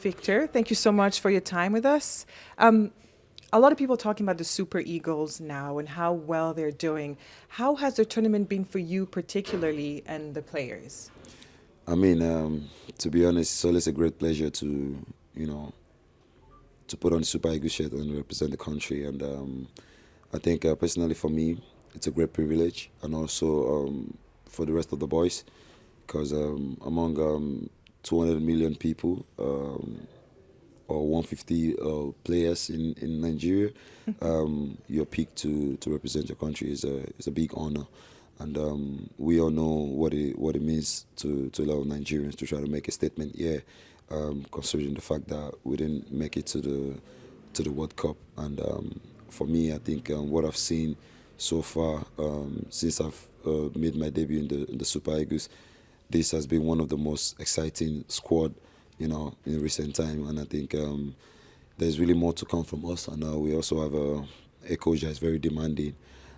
Victor, thank you so much for your time with us. A lot of people talking about the Super Eagles now and how well they're doing. How has the tournament been for you particularly and the players? I mean, to be honest, it's always a great pleasure you know, to put on the Super Eagle shirt and represent the country. And I think personally for me, it's a great privilege, and also for the rest of the boys, because among 200 million people or 150 players in Nigeria, you're picked to represent your country is a big honor. And we all know what it means to a lot of Nigerians to try to make a statement here, considering the fact that we didn't make it to the World Cup. And for me, I think what I've seen so far since I've made my debut in the Super Eagles, this has been one of the most exciting squad, in recent time. And I think there's really more to come from us. And we also have a coach that's very demanding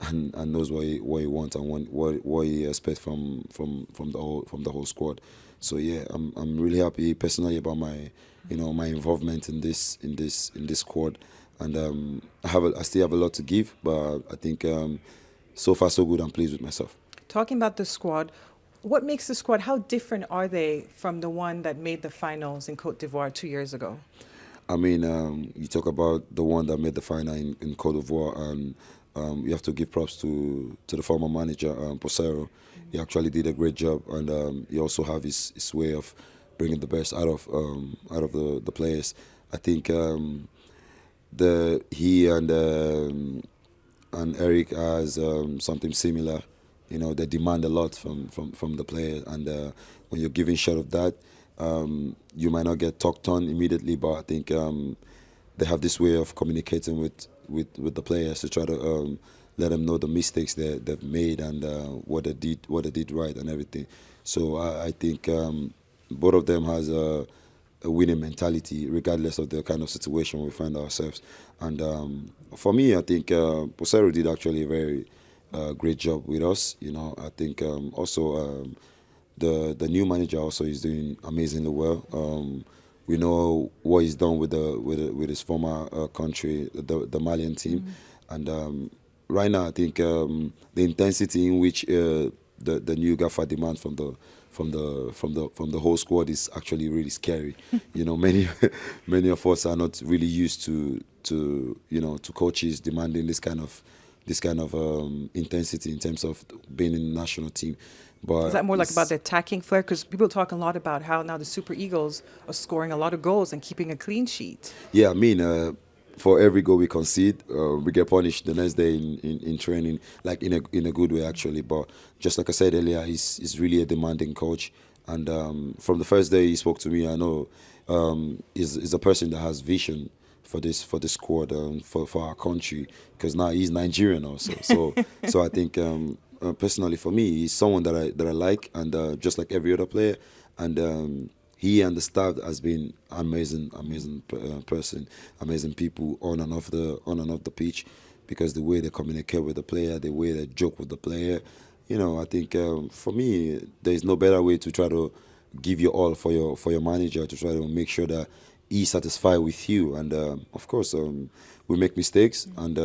and knows what he wants and what he expects from the whole squad. So yeah, I'm really happy personally about my involvement in this squad, and I still have a lot to give, but I think so far so good. I'm pleased with myself. Talking about the squad, what makes the squad, how different are they from the one that made the finals in Cote d'Ivoire 2 years ago? I mean, you talk about the one that made the final in Cote d'Ivoire, and you have to give props to the former manager, Posero. He actually did a great job, and he also have his way of bringing the best out of the players. I think he and Éric has something similar. They demand a lot from the players, and when you're giving shot of that, you might not get talked on immediately, but I think they have this way of communicating with the players to try to let them know the mistakes they've made and what they did right and everything. So I think both of them has a winning mentality regardless of the kind of situation we find ourselves. And for me, I think Posero did actually a very great job with us. I think also the new manager also is doing amazingly well. We know what he's done with his former country, the Malian team, and right now I think the intensity in which the new Gaffer demands from the whole squad is actually really scary. Many many of us are not really used to coaches demanding this kind of intensity in terms of being in the national team. But Is that more like about the attacking flair? Because people talk a lot about how now the Super Eagles are scoring a lot of goals and keeping a clean sheet. yeah, I mean, for every goal we concede, we get punished the next day in training, like in a good way actually. But just like I said earlier, he's really a demanding coach, and from the first day he spoke to me, I know he's a person that has vision for this squad, for our country, because now he's Nigerian also. So I think personally for me, he's someone that I like, and just like every other player, and he and the staff has been amazing person, amazing people on and off the pitch, because the way they communicate with the player, the way they joke with the player, I think for me there is no better way to try to give your all for your manager, to try to make sure that he's satisfied with you. And of course, we make mistakes, and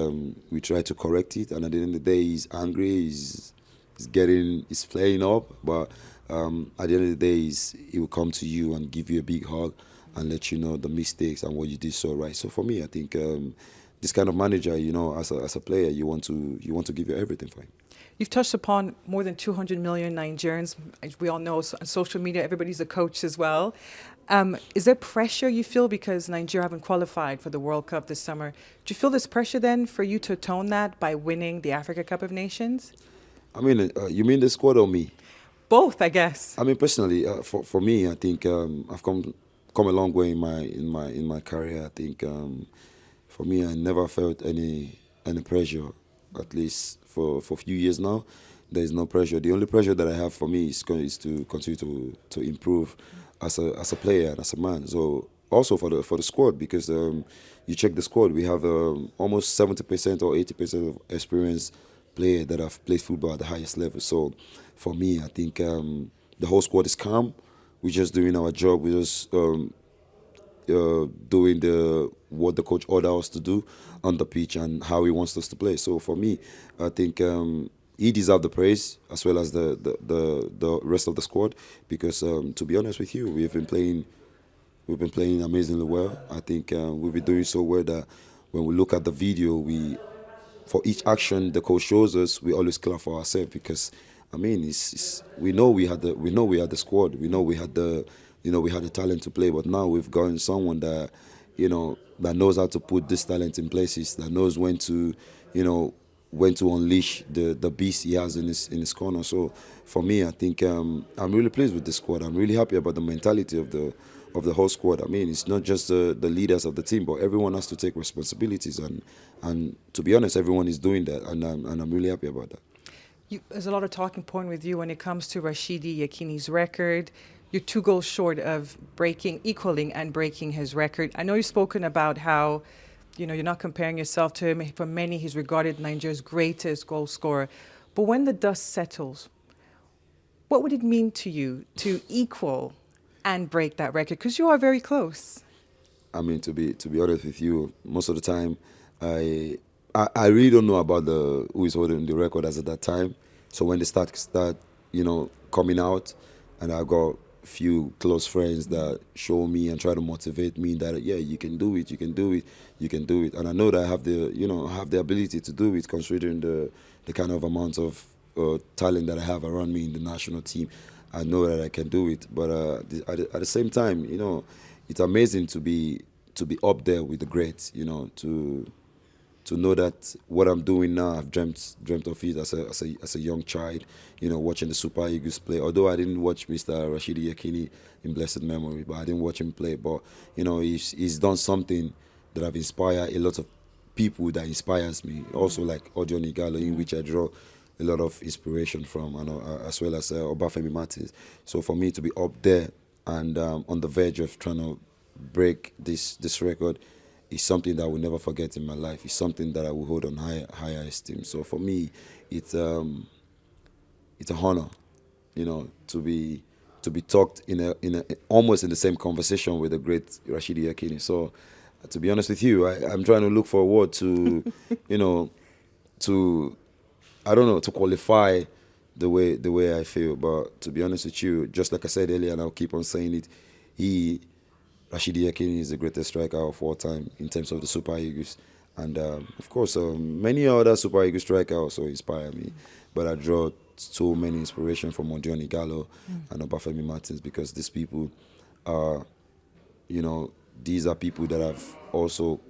we try to correct it. And at the end of the day, he's angry, he's playing up, but at the end of the day, he will come to you and give you a big hug and let you know the mistakes and what you did so right. So for me, I think this kind of manager, as a player, you want to give your everything for him. You've touched upon more than 200 million Nigerians. As we all know, on social media, everybody's a coach as well. Is there pressure you feel because Nigeria haven't qualified for the World Cup this summer? Do you feel this pressure then for you to atone that by winning the Africa Cup of Nations? I mean, you mean the squad or me? Both, I guess. I mean, personally, for me, I think I've come a long way in my career. I think for me, I never felt any pressure, at least for a few years now. There is no pressure. The only pressure that I have for me is to continue to improve as a player and as a man. So also for the squad, because you check the squad, we have almost 70% or 80% of experienced players that have played football at the highest level. So for me, I think the whole squad is calm. We're just doing our job. We're just doing what the coach ordered us to do on the pitch and how he wants us to play. So for me, I think he deserves the praise as well as the rest of the squad because to be honest with you, we've been playing amazingly well. I think we've been doing so well that when we look at the video, for each action the coach shows us, we always clap for ourselves because I mean, we know we had the squad, we know we had the talent to play, but now we've gotten someone that that knows how to put this talent in places, that knows when to unleash the beast he has in his corner. So for me, I think I'm really pleased with the squad. I'm really happy about the mentality of the whole squad. I mean, it's not just the leaders of the team, but everyone has to take responsibilities, and to be honest, everyone is doing that, and I'm really happy about that. There's a lot of talking point with you when it comes to Rashidi Yekini's record. You're 2 goals short of equaling and breaking his record. I know you've spoken about how, you're not comparing yourself to him. For many, he's regarded Nigeria's greatest goal scorer. But when the dust settles, what would it mean to you to equal and break that record? Because you are very close. I mean, to be honest with you, most of the time, I really don't know about who is holding the record as at that time. So when they start coming out, and I got a few close friends that show me and try to motivate me that you can do it, you can do it, you can do it, and I know that I have the ability to do it considering the kind of amount of talent that I have around me in the national team. I know that I can do it, but at the same time, it's amazing to be up there with the greats. To know that what I'm doing now, I've dreamt of it as a young child, watching the Super Eagles play. Although I didn't watch Mr. Rashidi Yekini in blessed memory, but I didn't watch him play. But he's done something that have inspired a lot of people that inspires me. Also like Odion Igalo, in which I draw a lot of inspiration from, as well as Obafemi Martins. So for me to be up there and on the verge of trying to break this record, is something that I will never forget in my life. It's something that I will hold on higher esteem. So for me, it's an honor, to be talked in a almost in the same conversation with the great Rashidi Yekini. So to be honest with you, I'm trying to look forward to, to I don't know, to qualify the way I feel. But to be honest with you, just like I said earlier, and I'll keep on saying it, Rashidi Yekini is the greatest striker of all time in terms of the Super Eagles. And of course, many other Super Eagles strikers also inspire me. But I draw so many inspiration from Odion Igalo and Obafemi Martins because these people are, these are people that have also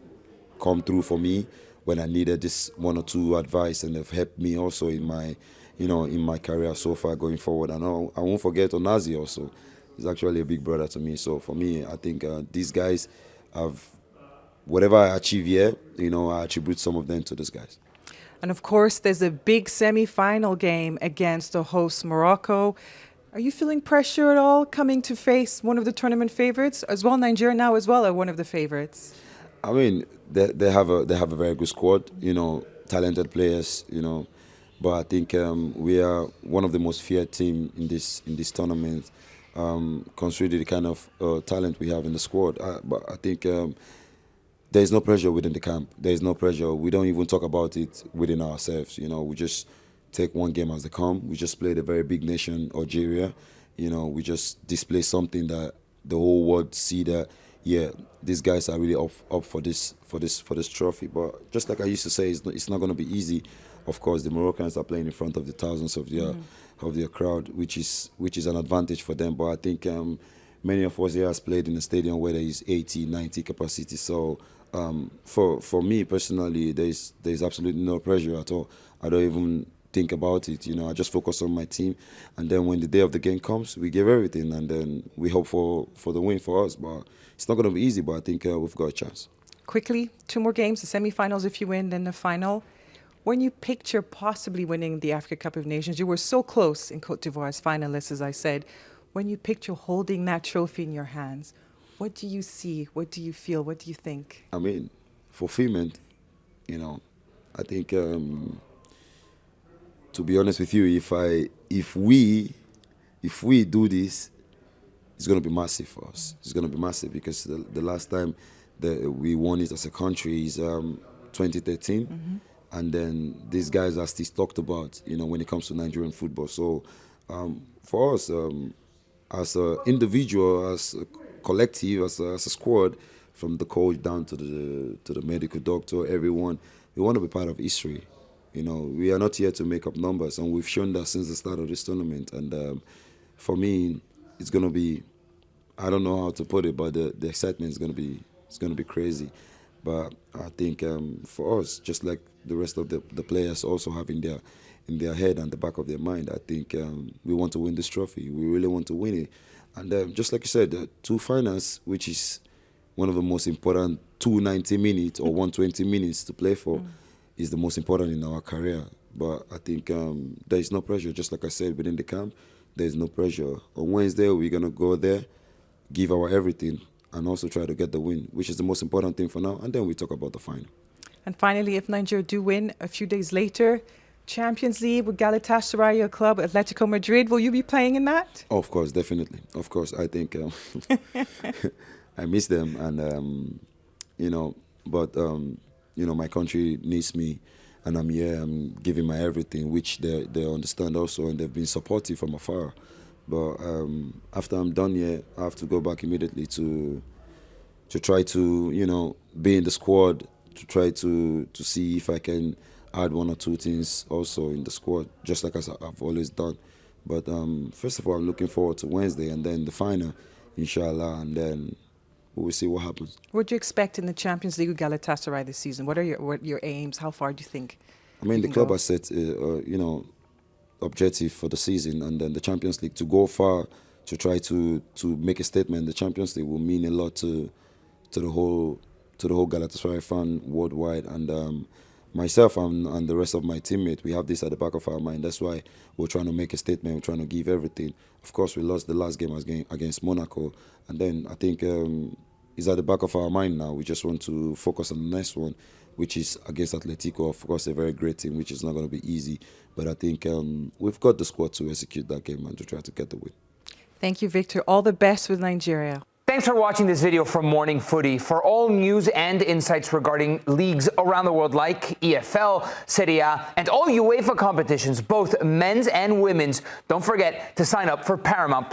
come through for me when I needed this one or two advice, and they've helped me also in my career so far going forward. And I won't forget Onazi also. He's actually a big brother to me. So for me, I think these guys have, whatever I achieve here, I attribute some of them to these guys. And of course, there's a big semi-final game against the host Morocco. Are you feeling pressure at all coming to face one of the tournament favorites? As well, Nigeria now as well are one of the favorites. I mean, they have a very good squad, talented players, But I think we are one of the most feared team in this tournament. Considering the kind of talent we have in the squad. But I think there is no pressure within the camp. There is no pressure. We don't even talk about it within ourselves. We just take one game as they come. We just play the very big nation, Algeria. We just display something that the whole world see that, these guys are really up for this trophy. But just like I used to say, it's not going to be easy. Of course, the Moroccans are playing in front of the thousands of their crowd, which is an advantage for them. But I think many of us here has played in a stadium where there is 80, 90 capacity. So for me personally, there's absolutely no pressure at all. I don't even think about it. I just focus on my team, and then when the day of the game comes, we give everything, and then we hope for the win for us. But it's not going to be easy. But I think we've got a chance. Quickly, 2 more games: the semi-finals if you win, then the final. When you picture possibly winning the Africa Cup of Nations, you were so close in Côte d'Ivoire as finalists, as I said. When you picture holding that trophy in your hands, what do you see? What do you feel? What do you think? I mean, fulfillment, I think, to be honest with you, if we do this, it's going to be massive for us. It's going to be massive because the last time that we won it as a country is 2013. And then these guys are still talked about, when it comes to Nigerian football. So for us, as an individual, as a collective, as a squad, from the coach down to the medical doctor, everyone, we want to be part of history. We are not here to make up numbers, and we've shown that since the start of this tournament. And for me, it's going to be, I don't know how to put it, but the excitement is going to be crazy. But I think for us, just like the rest of the players also have in their head and the back of their mind, I think we want to win this trophy. We really want to win it. And just like you said, the 2 finals, which is one of the most important 290 minutes or 120 minutes to play for, is the most important in our career. But I think there is no pressure, just like I said, within the camp, there is no pressure. On Wednesday, we're going to go there, give our everything, and also try to get the win, which is the most important thing for now. And then we talk about the final. And finally, if Nigeria do win a few days later, Champions League with Galatasaray, your club, Atletico Madrid, will you be playing in that? Of course, definitely. Of course, I think I miss them, and my country needs me, and I'm here. I'm giving my everything, which they understand also, and they've been supportive from afar. But after I'm done here, I have to go back immediately to try to be in the squad, to try to see if I can add 1 or 2 things also in the squad, just like I've always done. But first of all, I'm looking forward to Wednesday and then the final, inshallah, and then we'll see what happens. What do you expect in the Champions League with Galatasaray this season? What are your aims? How far do you think? I mean, the club has set, objective for the season, and then the Champions League, to go far, to try to make a statement. The Champions League will mean a lot to the whole Galatasaray fan worldwide, and myself and the rest of my teammates, we have this at the back of our mind. That's why we're trying to make a statement. We're trying to give everything. Of course, we lost the last game against Monaco, and then I think it's at the back of our mind now. We just want to focus on the next one, which is against Atletico. Of course, a very great team, which is not going to be easy. But I think we've got the squad to execute that game and to try to get the win. Thank you, Victor. All the best with Nigeria. Thanks for watching this video from Morning Footy. For all news and insights regarding leagues around the world like EFL, Serie A, and all UEFA competitions, both men's and women's, don't forget to sign up for Paramount+.